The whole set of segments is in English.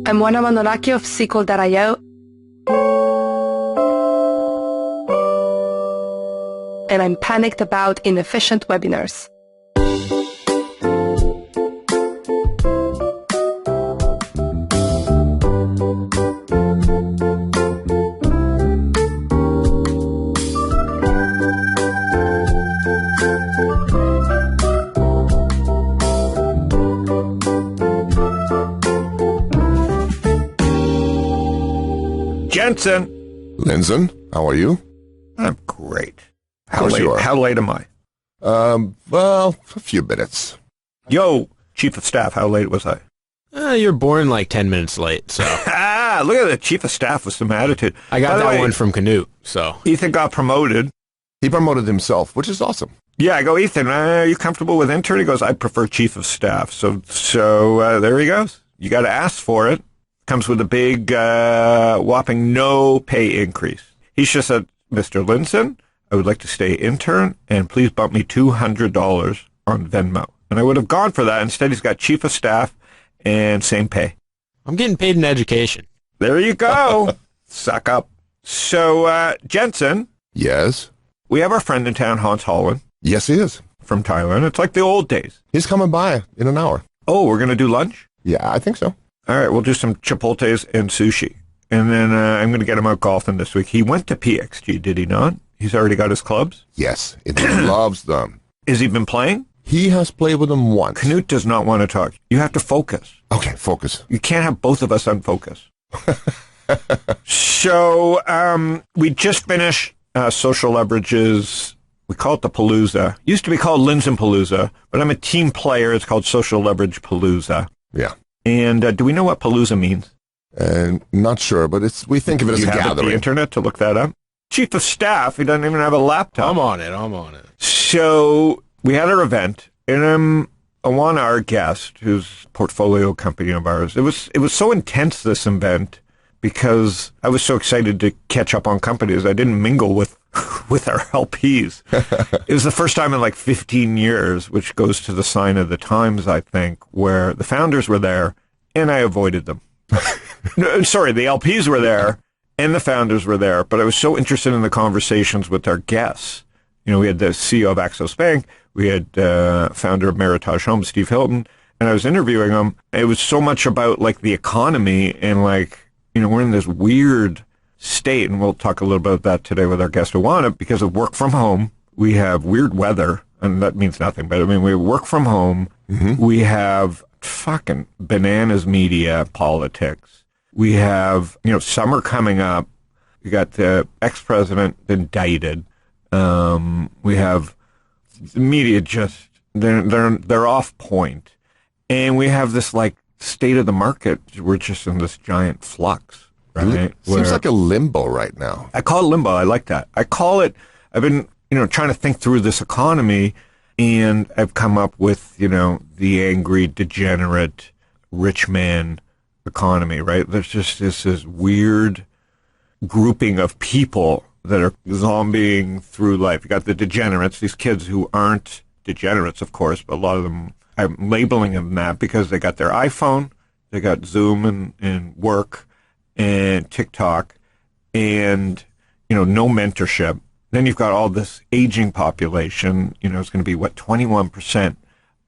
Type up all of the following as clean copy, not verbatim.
I'm Oana Manolache of SQL.io, and I'm panicked about inefficient webinars. Jensen. Lindzon, how are you? I'm great. How late am I? Well, a few minutes. Yo, Chief of Staff, how late was I? You're born like 10 minutes late, so. Look at the Chief of Staff with some attitude. I got that one from Canute, so. Ethan got promoted. He promoted himself, which is awesome. Yeah, I go, Ethan, are you comfortable with intern? He goes, I prefer Chief of Staff. So there he goes. You got to ask for it. Comes with a big, whopping no pay increase. He just said, Mr. Lindzon, I would like to stay intern, and please bump me $200 on Venmo. And I would have gone for that. Instead, he's got Chief of Staff and same pay. I'm getting paid in education. There you go. Suck up. So, Jensen. Yes? We have our friend in town, Hans Holland. Yes, he is. From Thailand. It's like the old days. He's coming by in an hour. Oh, we're going to do lunch? Yeah, I think so. All right, we'll do some chipotles and sushi. And then I'm going to get him out golfing this week. He went to PXG, did he not? He's already got his clubs? Yes, and he loves them. Has he been playing? He has played with them once. Canute does not want to talk. You have to focus. Okay, focus. You can't have both of us unfocused. So we just finished Social Leverage's, we call it the Palooza. Used to be called Lindzon Palooza, but I'm a team player. It's called Social Leverage Palooza. Yeah. And do we know what Palooza means? Not sure, but we think of it as a gathering. The internet to look that up? Chief of Staff, he doesn't even have a laptop. I'm on it. So we had our event, and Oana, our guest, who's portfolio company of ours, it was so intense, this event, because I was so excited to catch up on companies. I didn't mingle with our LPs. It was the first time in like 15 years, which goes to the sign of the times, I think, where the founders were there and I avoided them. No, sorry, the LPs were there and the founders were there, but I was so interested in the conversations with our guests. You know, we had the CEO of Axos Bank, we had founder of Meritage Homes, Steve Hilton, and I was interviewing him. It was so much about like the economy and like, you know, we're in this weird state, and we'll talk a little bit about that today with our guest Oana, because of work from home. We have weird weather, and that means nothing, but I mean, we work from home. Mm-hmm. We have fucking bananas media politics. We have, you know, summer coming up. We got the ex-president indicted. We have the media just, they're off point. And we have this like state of the market. We're just in this giant flux. Right? Seems like a limbo right now. I call it limbo. I like that. I've been, you know, trying to think through this economy, and I've come up with, you know, the angry, degenerate, rich man economy, right? There's just this weird grouping of people that are zombieing through life. You got the degenerates, these kids who aren't degenerates, of course, but a lot of them, I'm labeling them that because they got their iPhone, they got Zoom and work, and TikTok, and, you know, no mentorship. Then you've got all this aging population. You know, it's going to be, 21%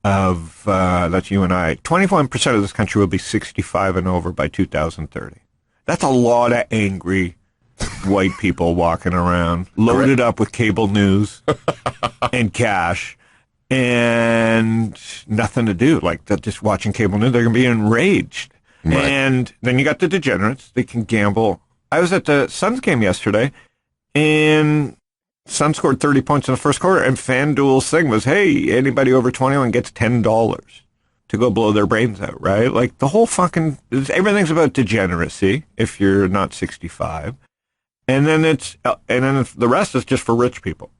of, that's you and I, 21% of this country will be 65 and over by 2030. That's a lot of angry white people walking around, loaded up with cable news and cash, and nothing to do. Like, they're just watching cable news. They're going to be enraged. Right. And then you got the degenerates. They can gamble. I was at the Suns game yesterday, and Suns scored 30 points in the first quarter, and FanDuel's thing was, hey, anybody over 21 gets $10 to go blow their brains out, right? Like, the whole fucking, everything's about degeneracy if you're not 65. And then the rest is just for rich people,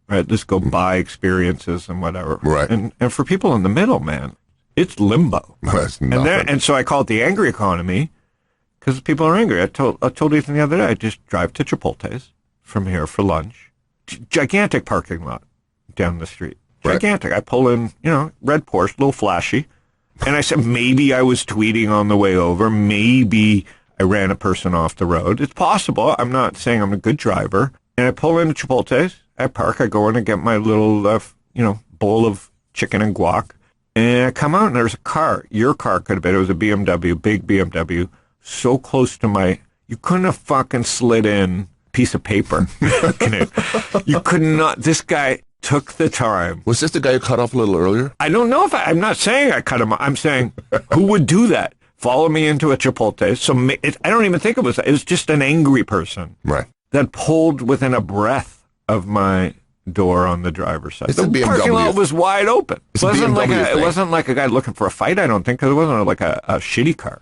right? Just go buy experiences and whatever. Right. And for people in the middle, man, it's limbo. That's nothing. And so I call it the angry economy because people are angry. I told Ethan the other day, I just drive to Chipotle's from here for lunch. Gigantic parking lot down the street. Gigantic. Right. I pull in, you know, red Porsche, a little flashy. And I said, maybe I was tweeting on the way over. Maybe I ran a person off the road. It's possible. I'm not saying I'm a good driver. And I pull into Chipotle's. I park. I go in and get my little, bowl of chicken and guac. And I come out and there's a car. Your car could have been. It was a BMW, big BMW, so close to you couldn't have fucking slid in a piece of paper. You could not. This guy took the time. Was this the guy you cut off a little earlier? I don't know if I'm not saying I cut him off. I'm saying who would do that? Follow me into a Chipotle. So I don't even think it was that. It was just an angry person. Right. That pulled within a breath of my door on the driver's side. It's the a BMW. parking lot was wide open. It's a BMW it thing. wasn't like a guy looking for a fight, I don't think, because it wasn't like a shitty car.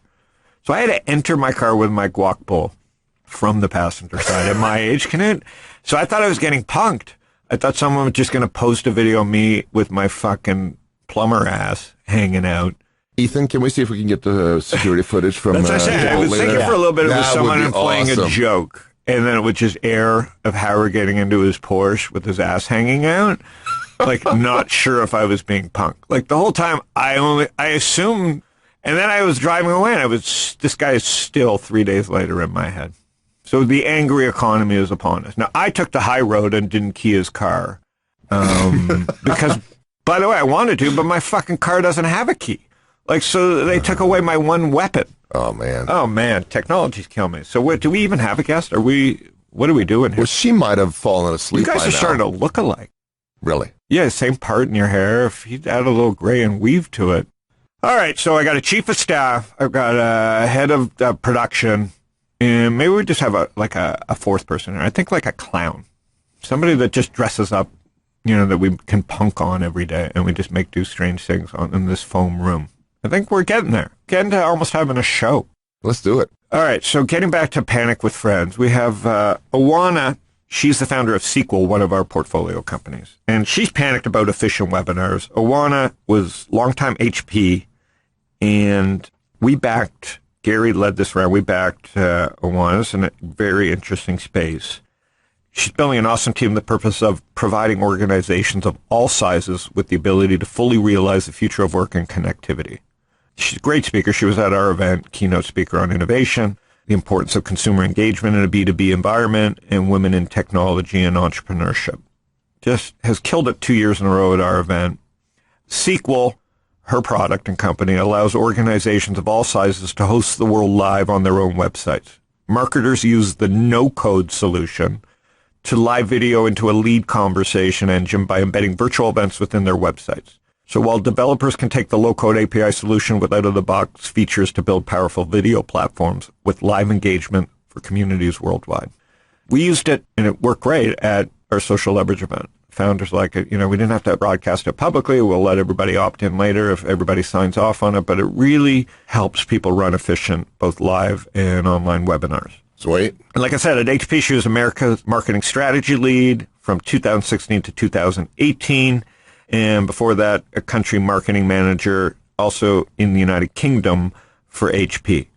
So I had to enter my car with my guac bowl from the passenger side at my age. So I thought I was getting punked. I thought someone was just going to post a video of me with my fucking plumber ass hanging out. Ethan, can we see if we can get the security footage from That's what I said. I was Chipotle thinking there? for a little bit it was That someone would be playing a awesome. joke. And then it would just air of Howard getting into his Porsche with his ass hanging out. Like, not sure if I was being punked. Like, the whole time, I assumed, and then I was driving away, and this guy is still 3 days later in my head. So the angry economy is upon us. Now, I took the high road and didn't key his car. Because, by the way, I wanted to, but my fucking car doesn't have a key. Like, so they took away my one weapon. Oh, man. Oh, man, technology's killing me. So do we even have a guest? What are we doing here? Well, she might have fallen asleep You guys by are now. starting to look alike. Really? Yeah, same part in your hair. If you'd add a little gray and weave to it. All right, so I got a chief of staff. I've got a head of production. And maybe we just have a fourth person here. I think like a clown. Somebody that just dresses up, that we can punk on every day. And we just do strange things in this foam room. I think we're getting there. Getting to almost having a show. Let's do it. All right, so getting back to Panic with Friends, we have Oana. She's the founder of Sequel, one of our portfolio companies. And she's panicked about efficient webinars. Oana was longtime HP, and Gary led this round, we backed Oana. It's a very interesting space. She's building an awesome team with the purpose of providing organizations of all sizes with the ability to fully realize the future of work and connectivity. She's a great speaker. She was at our event, keynote speaker on innovation, the importance of consumer engagement in a B2B environment, and women in technology and entrepreneurship. Just has killed it 2 years in a row at our event. Sequel, her product and company, allows organizations of all sizes to host the world live on their own websites. Marketers use the no-code solution to live video into a lead conversation engine by embedding virtual events within their websites. So while developers can take the low-code API solution with out-of-the-box features to build powerful video platforms with live engagement for communities worldwide. We used it, and it worked great at our social leverage event. Founders like it. We didn't have to broadcast it publicly. We'll let everybody opt in later if everybody signs off on it. But it really helps people run efficient, both live and online webinars. Sweet. And like I said, at HP, she was America's marketing strategy lead from 2016 to 2018. And before that, a country marketing manager, also in the United Kingdom for HP.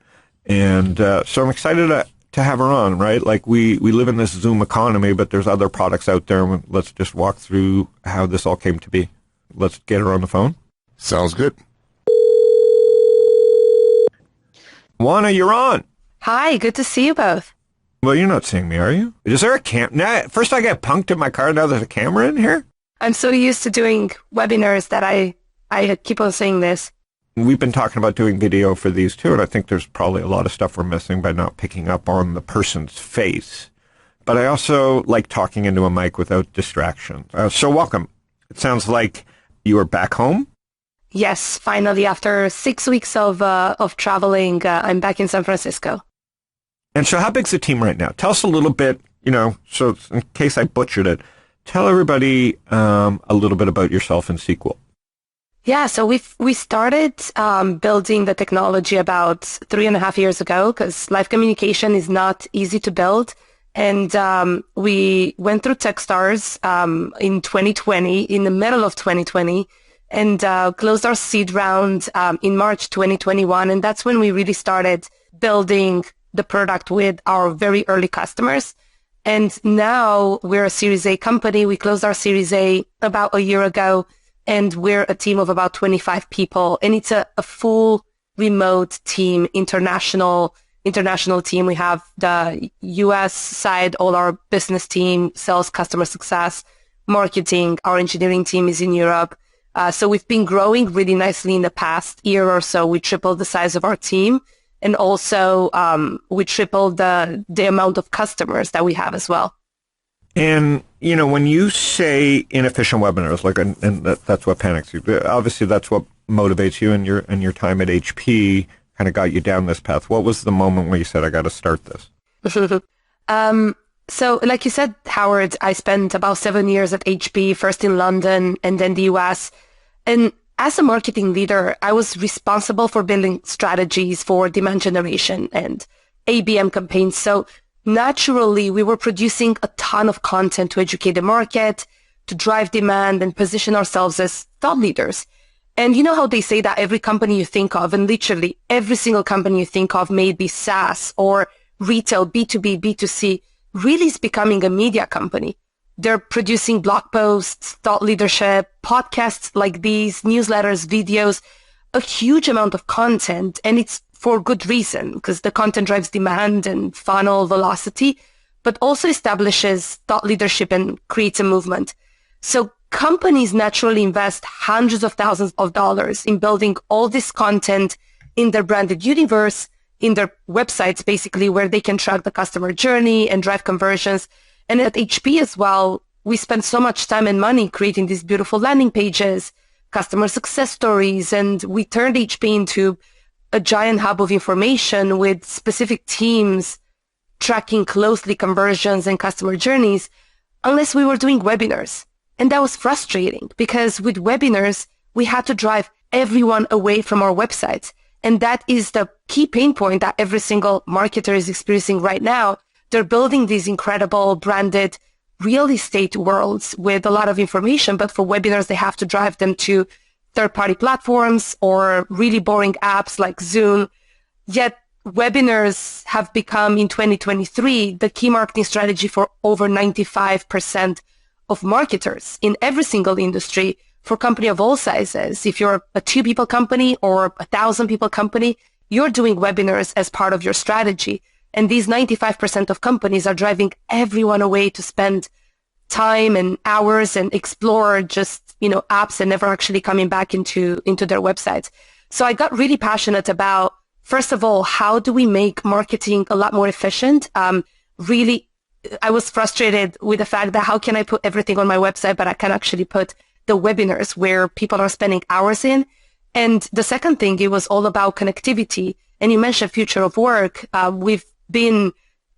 And so I'm excited to have her on, right? Like we live in this Zoom economy, but there's other products out there. And let's just walk through how this all came to be. Let's get her on the phone. Sounds good. Oana, you're on. Hi, good to see you both. Well, you're not seeing me, are you? Is there a Now, first I got punked in my car, now there's a camera in here? I'm so used to doing webinars that I keep on saying this. We've been talking about doing video for these too, and I think there's probably a lot of stuff we're missing by not picking up on the person's face. But I also like talking into a mic without distraction. So welcome. It sounds like you are back home. Yes, finally, after 6 weeks of traveling, I'm back in San Francisco. And so how big's the team right now? Tell us a little bit, so in case I butchered it, tell everybody a little bit about yourself and Sequel. Yeah, so we started building the technology about 3.5 years ago because live communication is not easy to build. And we went through Techstars in 2020, in the middle of 2020, and closed our seed round in March 2021. And that's when we really started building the product with our very early customers. And now we're a Series A company. We closed our Series A about a year ago. and we're a team of about 25 people, and it's a full remote team, international team. We have the US side, all our business team, sales, customer success, marketing. Our engineering team is in Europe. So we've been growing really nicely in the past year or so. We tripled the size of our team, and also we tripled the amount of customers that we have as well. And, you know, when you say inefficient webinars, like, and that's what panics you. Obviously, that's what motivates you, and your time at HP kind of got you down this path. What was the moment where you said, I got to start this? So like you said, Howard, I spent about 7 years at HP, first in London and then the US. And as a marketing leader, I was responsible for building strategies for demand generation and ABM campaigns. So naturally, we were producing a ton of content to educate the market, to drive demand and position ourselves as thought leaders. And you know how they say that every company you think of, and literally every single company you think of, may it be SaaS or retail, B2B, B2C, really is becoming a media company. They're producing blog posts, thought leadership, podcasts like these, newsletters, videos, a huge amount of content. And it's for good reason, because the content drives demand and funnel velocity, but also establishes thought leadership and creates a movement. So companies naturally invest hundreds of thousands of dollars in building all this content in their branded universe, in their websites, basically, where they can track the customer journey and drive conversions. And at HP as well, we spend so much time and money creating these beautiful landing pages, customer success stories, and we turned HP into a giant hub of information with specific teams tracking closely conversions and customer journeys, unless we were doing webinars. And that was frustrating because with webinars, we had to drive everyone away from our websites. And that is the key pain point that every single marketer is experiencing right now. They're building these incredible branded real estate worlds with a lot of information, but for webinars, they have to drive them to third-party platforms or really boring apps like Zoom. Yet webinars have become, in 2023, the key marketing strategy for over 95% of marketers in every single industry, for company of all sizes. If you're a 2-people company or a 1,000-people company, you're doing webinars as part of your strategy. And these 95% of companies are driving everyone away to spend time and hours and explore just, apps and never actually coming back into their websites. So I got really passionate about, first of all, how do we make marketing a lot more efficient? Really, I was frustrated with the fact that how can I put everything on my website, but I can actually put the webinars where people are spending hours in. And the second thing, it was all about connectivity. And you mentioned future of work. We've been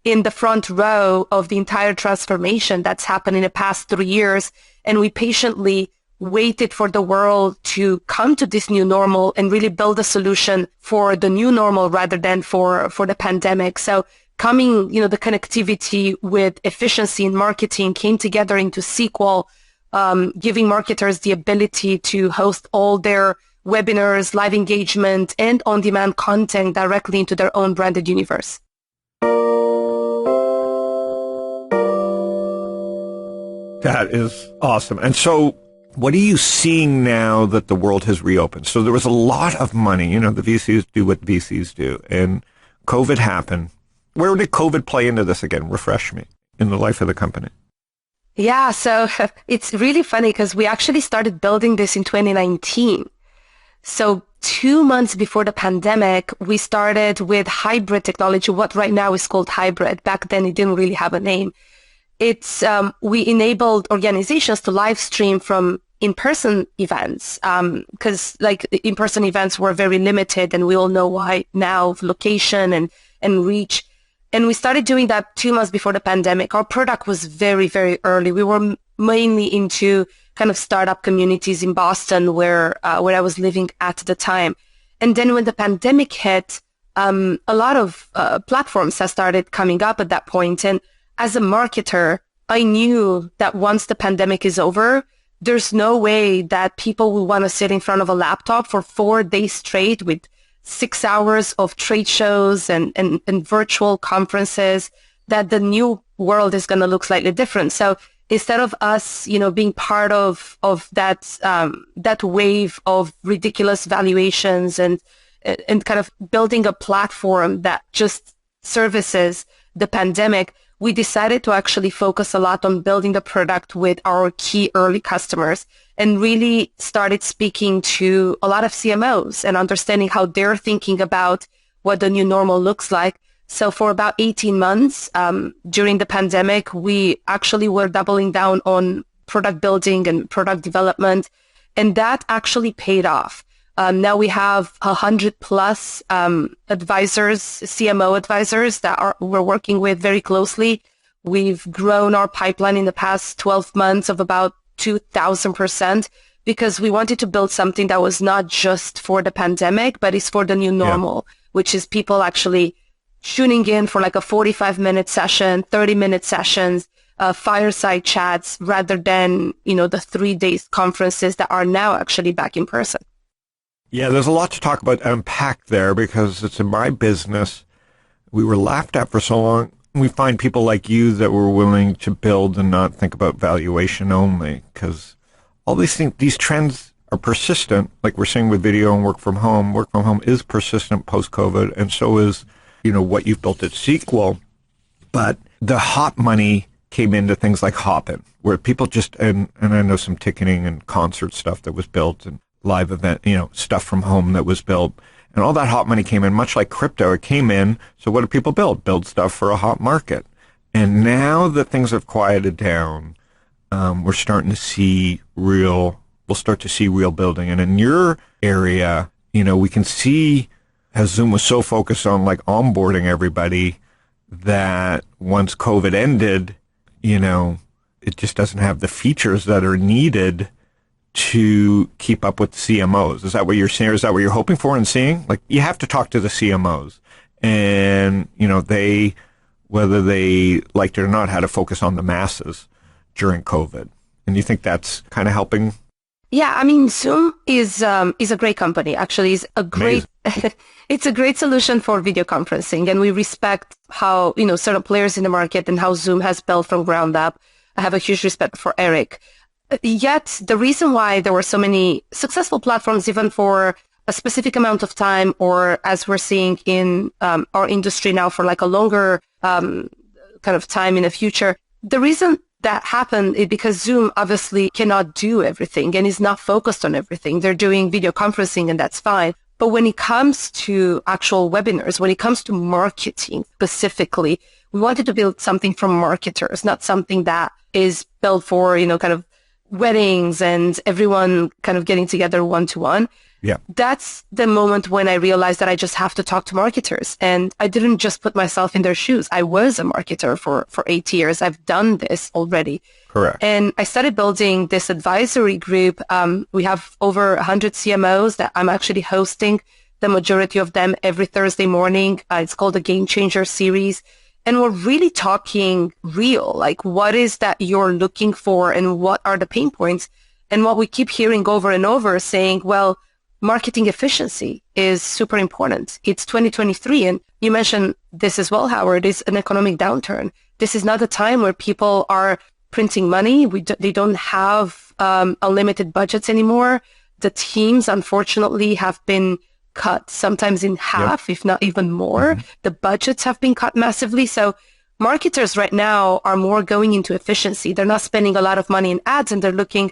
in the front row of the entire transformation that's happened in the past 3 years. And we patiently waited for the world to come to this new normal and really build a solution for the new normal rather than for the pandemic. So coming, the connectivity with efficiency in marketing came together into SQL, giving marketers the ability to host all their webinars, live engagement, and on-demand content directly into their own branded universe. That is awesome. And so what are you seeing now that the world has reopened? So there was a lot of money, the VCs do what VCs do, and COVID happened. Where did COVID play into this again? Refresh me in the life of the company. Yeah, so it's really funny because we actually started building this in 2019. So 2 months before the pandemic, we started with hybrid technology, what right now is called hybrid. Back then, it didn't really have a name. It's we enabled organizations to live stream from in-person events because in-person events were very limited, and we all know why now, location and reach. And we started doing that 2 months before the pandemic. Our product was very, very early. We were mainly into kind of startup communities in Boston where I was living at the time. And then when the pandemic hit, a lot of platforms have started coming up at that point. And as a marketer, I knew that once the pandemic is over, there's no way that people will want to sit in front of a laptop for 4 days straight with 6 hours of trade shows and virtual conferences, that the new world is going to look slightly different. So instead of us, being part of that wave of ridiculous valuations and kind of building a platform that just services the pandemic, we decided to actually focus a lot on building the product with our key early customers and really started speaking to a lot of CMOs and understanding how they're thinking about what the new normal looks like. So for about 18 months during the pandemic, we actually were doubling down on product building and product development, and that actually paid off. Now we have 100 plus advisors, CMO advisors that we're working with very closely. We've grown our pipeline in the past 12 months of about 2,000% because we wanted to build something that was not just for the pandemic, but is for the new normal, which is people actually tuning in for like a 45-minute session, 30-minute sessions, fireside chats, rather than, the 3 days conferences that are now actually back in person. Yeah, there's a lot to talk about, unpack there, because it's in my business. We were laughed at for so long. We find people like you that were willing to build and not think about valuation only, because all these things, these trends are persistent, like we're seeing with video and work from home. Work from home is persistent post-COVID, and so is, what you've built at Sequel. But the hot money came into things like Hopin, where people just, and I know some ticketing and concert stuff that was built and live event, stuff from home that was built. And all that hot money came in, much like crypto. It came in. So what do people build? Build stuff for a hot market. And now that things have quieted down, we're starting to see we'll start to see real building. And in your area, we can see how Zoom was so focused on like onboarding everybody that once COVID ended, it just doesn't have the features that are needed to keep up with CMOs. Is that what you're seeing? Or is that what you're hoping for and seeing? Like, you have to talk to the CMOs, and they, whether they liked it or not, had to focus on the masses during COVID. And you think that's kind of helping? Yeah, I mean, Zoom is a great company. Actually, it's a great solution for video conferencing, and we respect how certain players in the market and how Zoom has built from ground up. I have a huge respect for Eric. Yet the reason why there were so many successful platforms, even for a specific amount of time, or as we're seeing in our industry now for like a longer kind of time in the future, the reason that happened is because Zoom obviously cannot do everything and is not focused on everything. They're doing video conferencing, and that's fine. But when it comes to actual webinars, when it comes to marketing specifically, we wanted to build something for marketers, not something that is built for, kind of weddings and everyone kind of getting together one-to-one. Yeah. That's the moment when I realized that I just have to talk to marketers. And I didn't just put myself in their shoes. I was a marketer for 8 years. I've done this already. Correct. And I started building this advisory group. We have over 100 CMOs that I'm actually hosting, the majority of them every Thursday morning. It's called the Game Changer series. And we're really talking real, like what is that you're looking for and what are the pain points? And what we keep hearing over and over saying, well, marketing efficiency is super important. It's 2023. And you mentioned this as well, Howard, is an economic downturn. This is not a time where people are printing money. They don't have unlimited budgets anymore. The teams, unfortunately, have been cut sometimes in half, if not even more. Mm-hmm. The budgets have been cut massively. So marketers right now are more going into efficiency. They're not spending a lot of money in ads, and they're looking,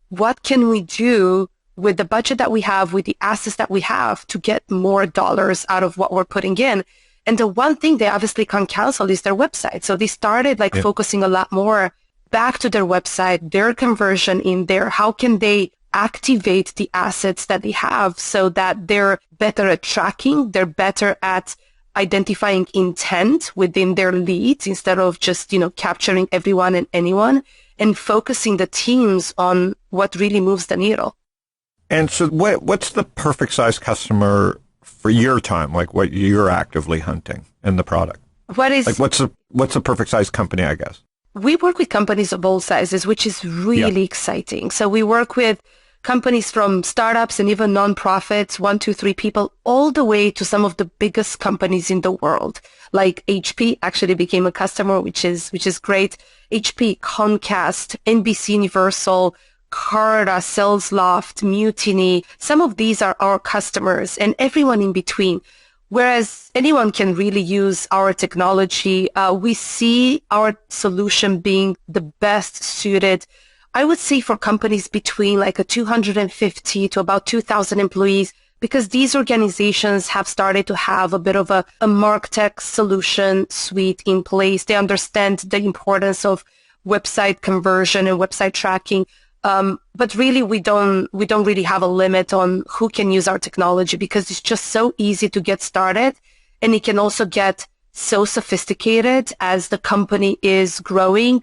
what can we do with the budget that we have, with the assets that we have, to get more dollars out of what we're putting in? And the one thing they obviously can't cancel is their website. So they started focusing a lot more back to their website, their conversion in there. How can they activate the assets that they have so that they're better at tracking, they're better at identifying intent within their leads instead of just, capturing everyone and anyone, and focusing the teams on what really moves the needle. And so what's the perfect size customer for your time, like what you're actively hunting in the product? What's a perfect size company, I guess? We work with companies of all sizes, which is really exciting. So we work with companies from startups and even nonprofits, 1, 2, 3 people, all the way to some of the biggest companies in the world. Like HP actually became a customer, which is great. HP, Comcast, NBC Universal, Carta, SalesLoft, Mutiny. Some of these are our customers and everyone in between. Whereas anyone can really use our technology, we see our solution being the best suited, I would say, for companies between like a 250 to about 2,000 employees, because these organizations have started to have a bit of a MarkTech solution suite in place. They understand the importance of website conversion and website tracking. But really, we don't really have a limit on who can use our technology, because it's just so easy to get started, and it can also get so sophisticated as the company is growing,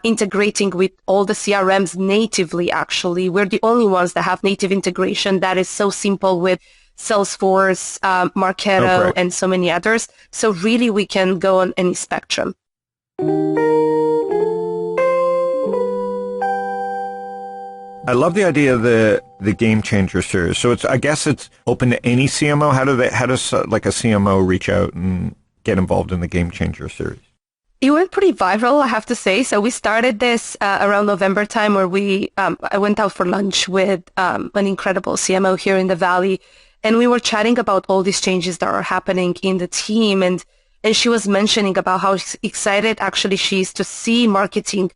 integrating with all the CRMs natively. Actually, we're the only ones that have native integration that is so simple with Salesforce, Marketo, and so many others. So really, we can go on any spectrum. I love the idea of the Game Changer series. So I guess it's open to any CMO. How does like a CMO reach out and get involved in the Game Changer series? It went pretty viral, I have to say. So we started this around November time, where I went out for lunch with an incredible CMO here in the Valley, and we were chatting about all these changes that are happening in the team, and she was mentioning about how excited actually she is to see marketing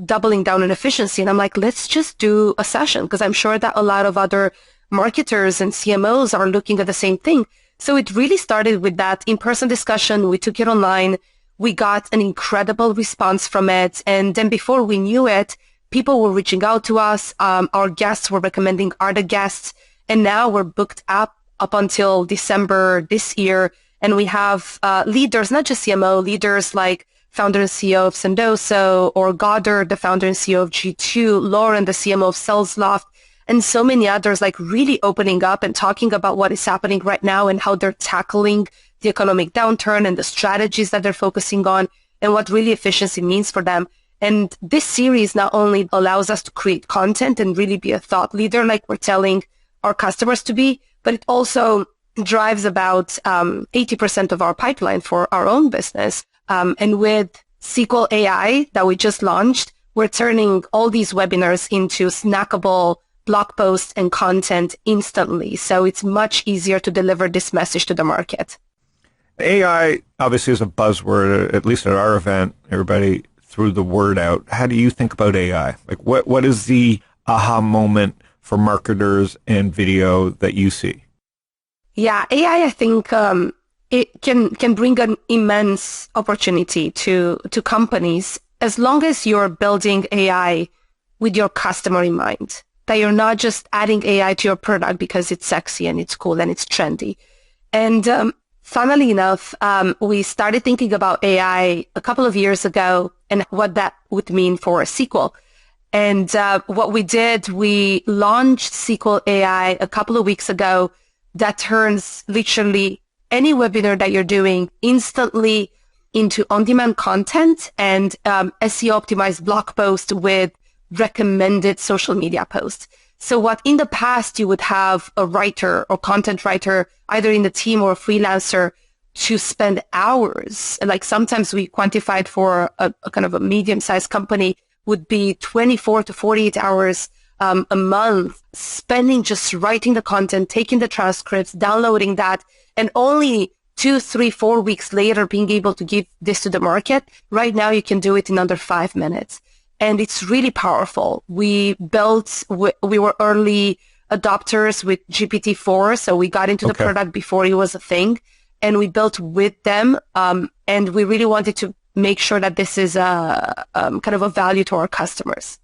doubling down on efficiency. And I'm like, let's just do a session, because I'm sure that a lot of other marketers and CMOs are looking at the same thing. So it really started with that in-person discussion. We took it online. We got an incredible response from it. And then before we knew it, people were reaching out to us. Our guests were recommending other guests. And now we're booked up until December this year. And we have leaders, not just CMO, leaders like founder and CEO of Sendoso, or Goddard, the founder and CEO of G2, Lauren, the CMO of SalesLoft, and so many others, like really opening up and talking about what is happening right now and how they're tackling the economic downturn and the strategies that they're focusing on and what really efficiency means for them. And this series not only allows us to create content and really be a thought leader like we're telling our customers to be, but it also drives about 80% of our pipeline for our own business. And with SQL AI that we just launched, we're turning all these webinars into snackable blog posts and content instantly. So it's much easier to deliver this message to the market. AI obviously is a buzzword, at least at our event. Everybody threw the word out. How do you think about AI? Like, what is the aha moment for marketers and video that you see? Yeah, AI, I think it can bring an immense opportunity to companies, as long as you're building AI with your customer in mind, that you're not just adding AI to your product because it's sexy and it's cool and it's trendy. And funnily enough, we started thinking about AI a couple of years ago and what that would mean for SQL. And what we did, we launched SQL AI a couple of weeks ago that turns literally any webinar that you're doing instantly into on-demand content and SEO optimized blog post with recommended social media posts. So what in the past you would have a writer or content writer, either in the team or a freelancer, to spend hours, like sometimes we quantified for a kind of a medium-sized company, would be 24 to 48 hours a month, spending just writing the content, taking the transcripts, downloading that, and only 2, 3, 4 weeks later being able to give this to the market. Right now, you can do it in under 5 minutes. And it's really powerful. We were early adopters with GPT-4, so we got into the product before it was a thing, and we built with them. And we really wanted to make sure that this is kind of a value to our customers.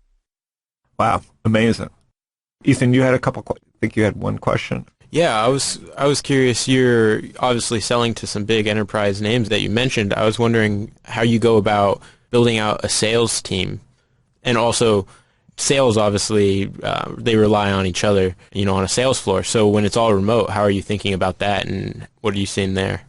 Wow, amazing. Ethan, you had I think you had one question. Yeah, I was curious. You're obviously selling to some big enterprise names that you mentioned. I was wondering how you go about building out a sales team, and also sales. Obviously, they rely on each other, on a sales floor. So when it's all remote, how are you thinking about that, and what are you seeing there?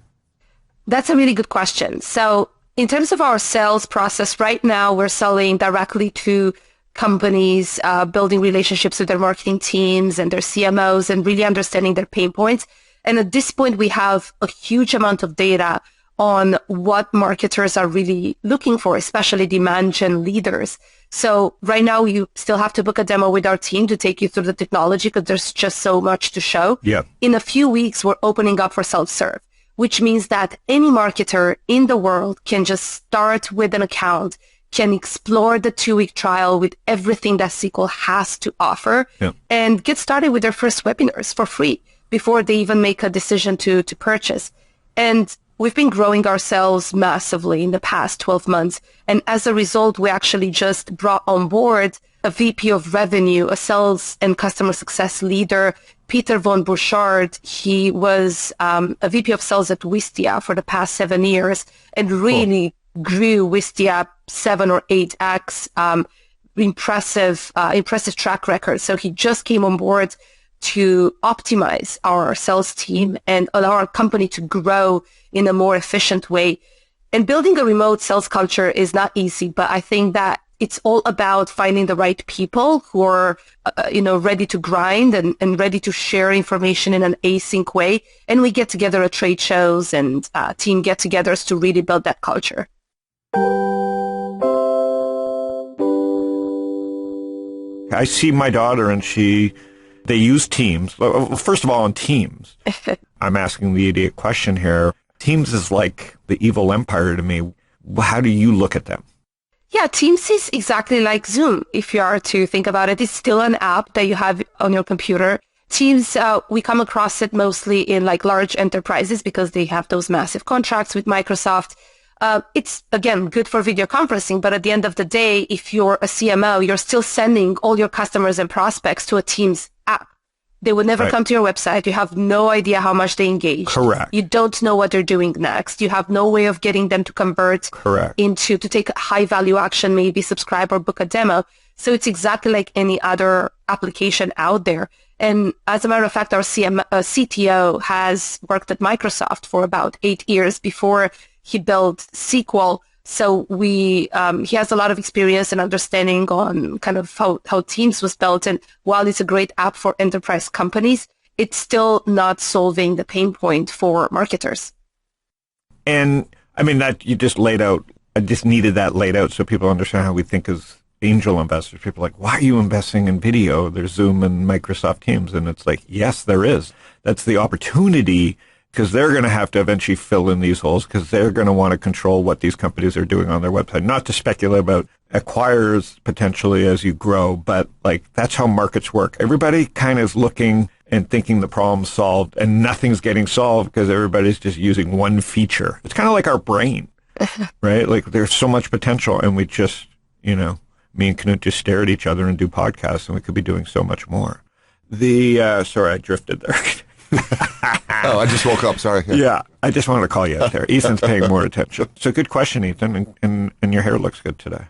That's a really good question. So in terms of our sales process, right now we're selling directly to companies, building relationships with their marketing teams and their CMOs and really understanding their pain points. And at this point, we have a huge amount of data on what marketers are really looking for, especially demand gen leaders. So right now, you still have to book a demo with our team to take you through the technology because there's just so much to show. Yeah. In a few weeks, we're opening up for self-serve, which means that any marketer in the world can just start with an account, can explore the 2-week trial with everything that SQL has to offer, and get started with their first webinars for free before they even make a decision to purchase. And we've been growing ourselves massively in the past 12 months. And as a result, we actually just brought on board a VP of revenue, a sales and customer success leader, Peter von Burchard. He was a VP of sales at Wistia for the past 7 years and really grew Wistia 7 or 8x. Impressive track record. So he just came on board to optimize our sales team and allow our company to grow in a more efficient way. And building a remote sales culture is not easy, but I think that it's all about finding the right people who are, ready to grind and ready to share information in an async way. And we get together at trade shows and team get-togethers to really build that culture. I see my daughter and they use Teams. Well, first of all, on Teams, I'm asking the idiot question here. Teams is like the evil empire to me. How do you look at them? Yeah, Teams is exactly like Zoom. If you are to think about it, it's still an app that you have on your computer. Teams, we come across it mostly in like large enterprises because they have those massive contracts with Microsoft. It's, again, good for video conferencing, but at the end of the day, if you're a CMO, you're still sending all your customers and prospects to a Teams app. They would never come to your website. You have no idea how much they engage. Correct. You don't know what they're doing next. You have no way of getting them to convert to take a high value action, maybe subscribe or book a demo. So it's exactly like any other application out there. And as a matter of fact, our CTO has worked at Microsoft for about 8 years before he built SQL. So he has a lot of experience and understanding on kind of how Teams was built. And while it's a great app for enterprise companies, it's still not solving the pain point for marketers. And I mean, that you just laid out, I just needed that laid out so people understand how we think as angel investors. People are like, why are you investing in video? There's Zoom and Microsoft Teams. And it's like, yes, there is. That's the opportunity, because they're going to have to eventually fill in these holes because they're going to want to control what these companies are doing on their website. Not to speculate about acquirers potentially as you grow, but like that's how markets work. Everybody kind of is looking and thinking the problem's solved, and nothing's getting solved because everybody's just using one feature. It's kind of like our brain, right? Like there's so much potential, and we just, me and Knut just stare at each other and do podcasts, and we could be doing so much more. Sorry, I drifted there. Oh, I just woke up. Sorry. Yeah, I just wanted to call you out there. Ethan's paying more attention. So good question, Ethan, and your hair looks good today.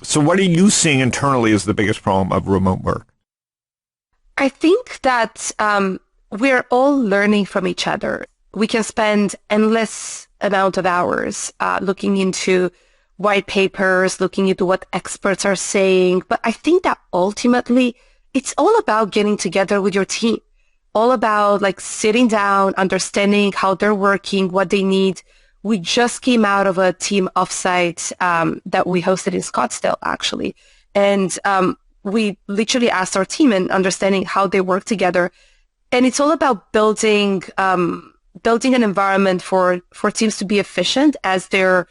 So what are you seeing internally as the biggest problem of remote work? I think that we're all learning from each other. We can spend endless amount of hours looking into white papers, looking into what experts are saying. But I think that ultimately it's all about getting together with your team, all about like sitting down, understanding how they're working, what they need. We just came out of a team offsite that we hosted in Scottsdale, actually. And we literally asked our team and understanding how they work together. And it's all about building an environment for teams to be efficient as they're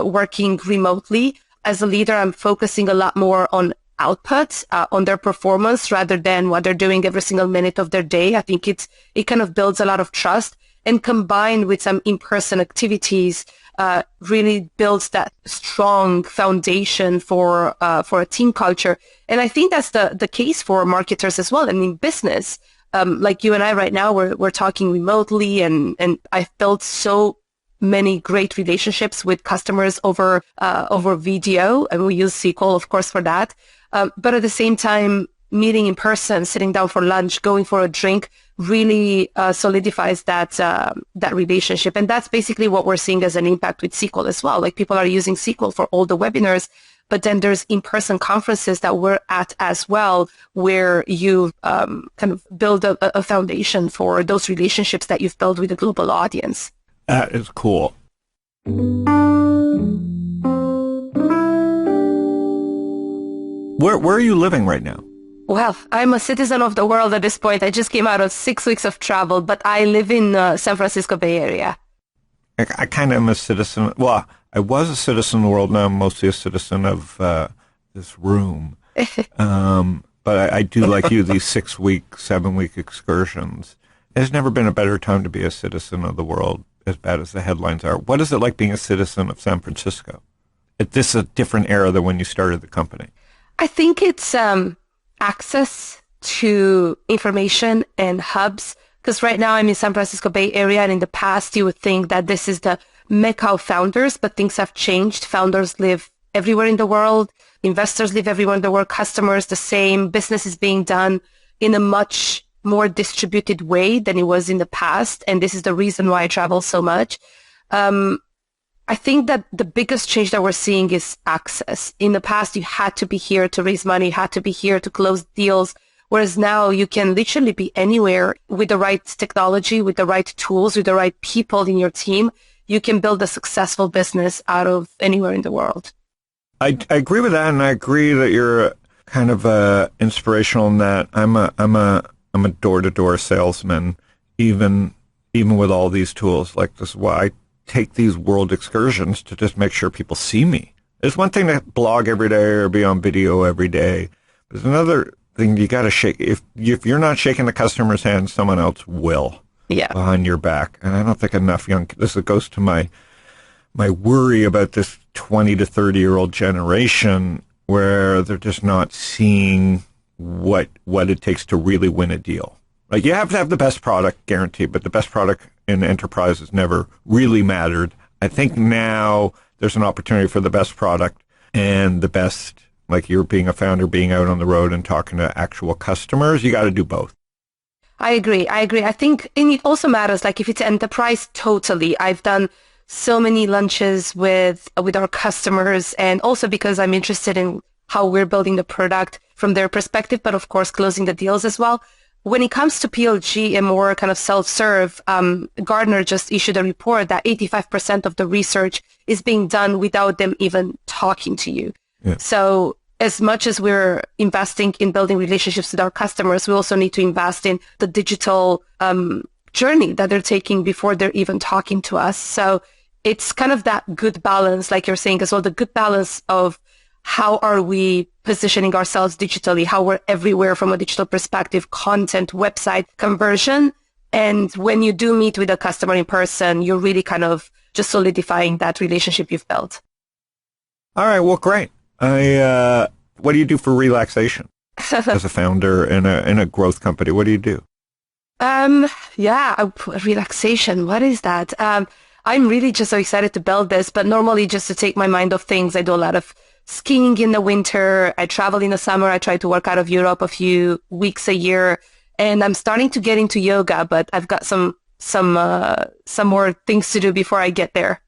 working remotely. As a leader, I'm focusing a lot more on output, on their performance rather than what they're doing every single minute of their day. I think it kind of builds a lot of trust, and combined with some in-person activities, really builds that strong foundation for a team culture. And I think that's the case for marketers as well. And in business, like you and I right now, we're talking remotely, and I've built so many great relationships with customers over video, and we use SQL, of course, for that. But at the same time, meeting in person, sitting down for lunch, going for a drink, really solidifies that relationship. And that's basically what we're seeing as an impact with SQL as well. Like people are using SQL for all the webinars, But then there's in-person conferences that we're at as well, where you kind of build a foundation for those relationships that you've built with a global audience. That is cool. Where are you living right now? Well, I'm a citizen of the world at this point. I just came out of 6 weeks of travel, but I live in San Francisco Bay Area. I kind of am a citizen. Well, I was a citizen of the world. Now I'm mostly a citizen of this room. But I do, like you, these 6-week, 7-week excursions. There's never been a better time to be a citizen of the world, as bad as the headlines are. What is it like being a citizen of San Francisco? This is a different era than when you started the company. I think it's access to information and hubs. Because right now I'm in San Francisco Bay Area, and in the past you would think that this is the mecca of founders, but things have changed. Founders live everywhere in the world. Investors live everywhere in the world. Customers, the same. Business is being done in a much more distributed way than it was in the past. And this is the reason why I travel so much. I think that the biggest change that we're seeing is access. In the past, you had to be here to raise money, had to be here to close deals. Whereas now you can literally be anywhere with the right technology, with the right tools, with the right people in your team. You can build a successful business out of anywhere in the world. I agree with that, and I agree that you're kind of inspirational in that. I'm a door-to-door salesman, even with all these tools. Like, this is why I take these world excursions, to just make sure people see me. It's one thing to blog every day or be on video every day. There's another thing you got to shake. If you're not shaking the customer's hand, someone else will. Yeah. Behind your back. And I don't think enough this goes to my worry about this 20 to 30-year-old generation, where they're just not seeing what it takes to really win a deal. Like, you have to have the best product, guaranteed, but the best product in enterprise has never really mattered. I think now there's an opportunity for the best product and the best, like you're being a founder, being out on the road and talking to actual customers. You got to do both. I agree. I think, and it also matters, like if it's enterprise, totally. I've done so many lunches with our customers, and also because I'm interested in how we're building the product from their perspective, but of course closing the deals as well. When it comes to PLG and more kind of self-serve, Gartner just issued a report that 85% of the research is being done without them even talking to you. Yeah. So as much as we're investing in building relationships with our customers, we also need to invest in the digital journey that they're taking before they're even talking to us. So it's kind of that good balance, like you're saying as well, the good balance of how are we positioning ourselves digitally, how we're everywhere from a digital perspective, content, website, conversion. And when you do meet with a customer in person, you're really kind of just solidifying that relationship you've built. All right. Well, great. What do you do for relaxation as a founder in a growth company? What do you do? Relaxation. What is that? I'm really just so excited to build this, but normally just to take my mind off things, I do a lot of skiing in the winter. I travel in the summer. I try to work out of Europe a few weeks a year, and I'm starting to get into yoga, but I've got some more things to do before I get there.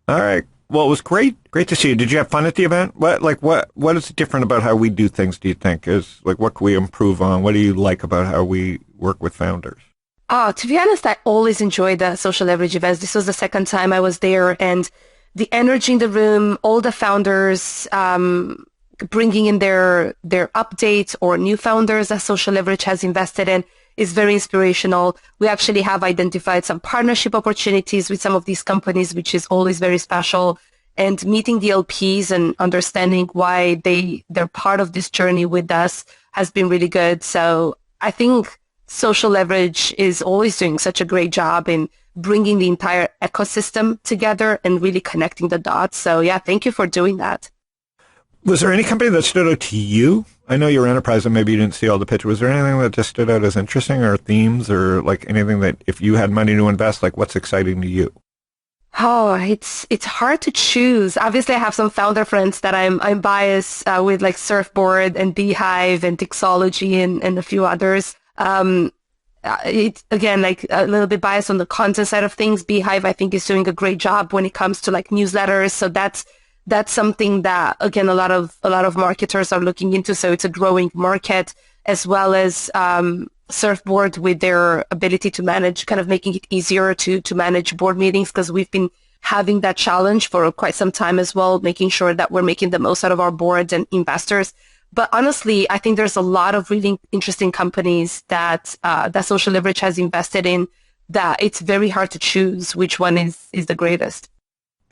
All right. Well, it was great to see you. Did you have fun at the event? What is different about how we do things, do you think? What can we improve on? What do you like about how we work with founders? To be honest, I always enjoy the social leverage events. This was the second time I was there, and the energy in the room, all the founders bringing in their updates or new founders that social leverage has invested in is very inspirational. We actually have identified some partnership opportunities with some of these companies, which is always very special. And meeting the LPs and understanding why they're part of this journey with us has been really good. So I think social leverage is always doing such a great job in bringing the entire ecosystem together and really connecting the dots. So yeah, thank you for doing that. Was there any company that stood out to you? I know you're enterprise and maybe you didn't see all the pitch. Was there anything that just stood out as interesting, or themes, or like anything that if you had money to invest, like what's exciting to you? Oh, it's hard to choose. Obviously, I have some founder friends that I'm biased with, like Surfboard and Beehive and Dixology and a few others. It's again like a little bit biased on the content side of things. Beehive, I think, is doing a great job when it comes to like newsletters. So that's that's something that, again, a lot of marketers are looking into. So it's a growing market, as well as Surfboard with their ability to manage, kind of making it easier to manage board meetings, because we've been having that challenge for quite some time as well, making sure that we're making the most out of our boards and investors. But honestly, I think there's a lot of really interesting companies that Social Leverage has invested in, that it's very hard to choose which one is the greatest.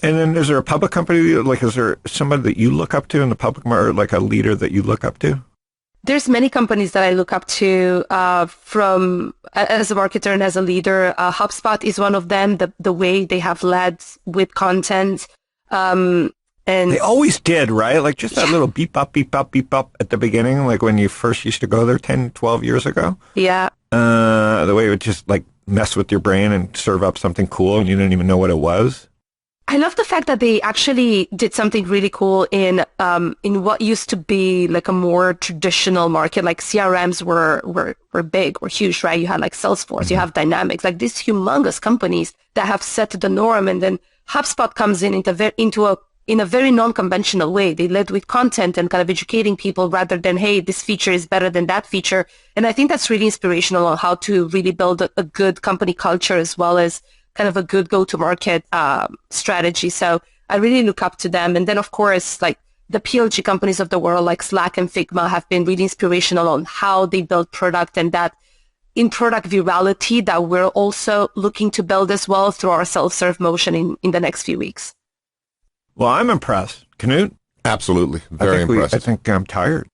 And then is there a public company, like is there somebody that you look up to in the public market, or like a leader that you look up to? There's many companies that I look up to from as a marketer and as a leader. HubSpot is one of them, the way they have led with content. And they always did, right? Like just that little beep up, beep up, beep up at the beginning, like when you first used to go there 10, 12 years ago. Yeah. The way it would just like mess with your brain and serve up something cool and you didn't even know what it was. I love the fact that they actually did something really cool in what used to be like a more traditional market. Like CRMs were big, were huge, right? You had like Salesforce, you have Dynamics, like these humongous companies that have set the norm. And then HubSpot comes in a very non-conventional way. They led with content and kind of educating people rather than, hey, this feature is better than that feature. And I think that's really inspirational on how to really build a good company culture, as well as kind of a good go-to-market strategy. So I really look up to them. And then, of course, like the PLG companies of the world, like Slack and Figma, have been really inspirational on how they build product, and that in product virality that we're also looking to build as well through our self-serve motion in the next few weeks. Well, I'm impressed. Knut? Absolutely. Very impressed. I think I'm tired.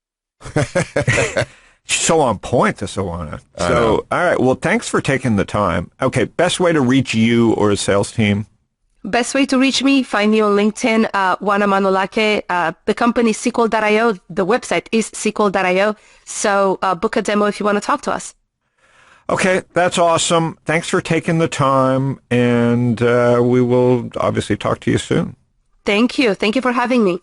So on point, this Oana. So, all right. Well, thanks for taking the time. Okay. Best way to reach you or a sales team? Best way to reach me, find me on LinkedIn, Oana Manolache. The company is SQL.io. The website is SQL.io. So book a demo if you want to talk to us. Okay. That's awesome. Thanks for taking the time. And we will obviously talk to you soon. Thank you. Thank you for having me.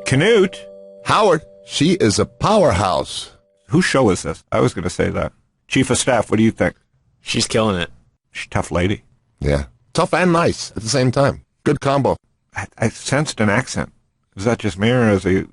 Knut. Howard, she is a powerhouse. Whose show is this? I was going to say that. Chief of Staff, what do you think? She's killing it. She's a tough lady. Yeah. Tough and nice at the same time. Good combo. I sensed an accent. Is that just me, or is he?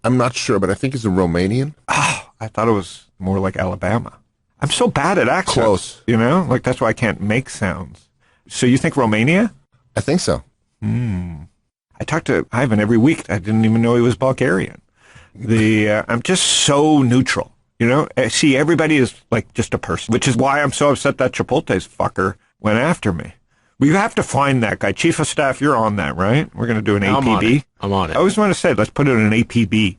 I'm not sure, but I think it's a Romanian. Oh, I thought it was more like Alabama. I'm so bad at accents. Close. You know? Like, that's why I can't make sounds. So you think Romania? I think so. I talk to Ivan every week. I didn't even know he was Bulgarian. I'm just so neutral, you know? I see, everybody is like just a person, which is why I'm so upset that Chipotle's fucker went after me. We have to find that guy. Chief of Staff, you're on that, right? We're going to do an APB. I'm on it. I always want to say, let's put it in an APB.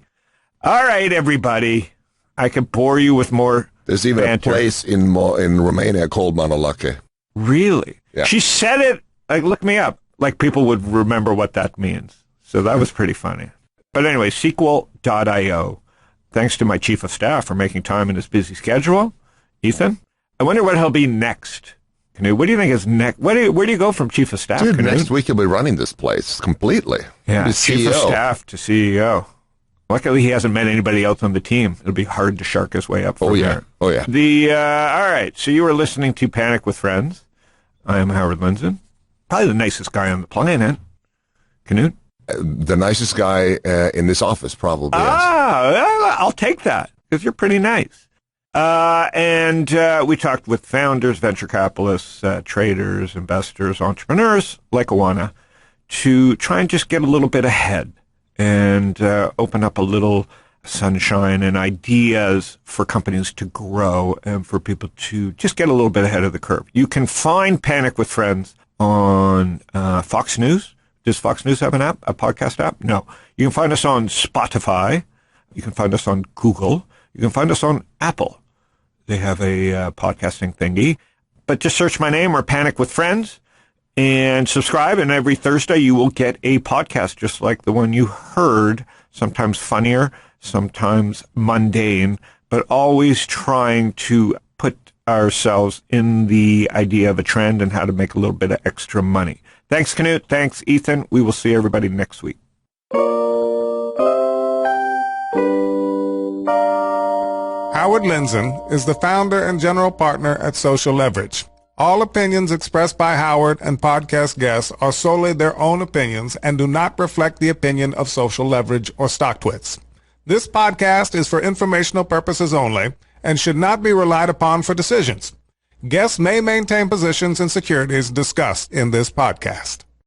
All right, everybody. I could bore you with more There's even banter. a place in Romania called Manolache. Really? Yeah. She said it, like, look me up. Like people would remember what that means. So that was pretty funny. But anyway, SQL.io. Thanks to my Chief of Staff for making time in his busy schedule. Ethan, I wonder what he'll be next. What do you think is next? Where do you go from Chief of Staff? Dude, next week he'll be running this place completely. Yeah, He's Chief CEO. of Staff to CEO. Luckily, he hasn't met anybody else on the team. It'll be hard to shark his way up from there. Oh, yeah. All right, so you were listening to Panic with Friends. I am Howard Lindzon. Probably the nicest guy on the planet. Knut? The nicest guy in this office, probably. Yes. I'll take that, because you're pretty nice. And we talked with founders, venture capitalists, traders, investors, entrepreneurs like Oana to try and just get a little bit ahead and open up a little sunshine and ideas for companies to grow and for people to just get a little bit ahead of the curve. You can find Panic with Friends on Fox News. Does Fox News have an app, a podcast app? No. You can find us on Spotify. You can find us on Google. You can find us on Apple. They have a podcasting thingy. But just search my name or Panic with Friends and subscribe. And every Thursday you will get a podcast just like the one you heard, sometimes funnier, sometimes mundane, but always trying to put ourselves in the idea of a trend and how to make a little bit of extra money. Thanks, Knut. Thanks, Ethan. We will see everybody next week. Howard Lindzon is the founder and general partner at Social Leverage. All opinions expressed by Howard and podcast guests are solely their own opinions and do not reflect the opinion of Social Leverage or StockTwits. This podcast is for informational purposes only and should not be relied upon for decisions. Guests may maintain positions in securities discussed in this podcast.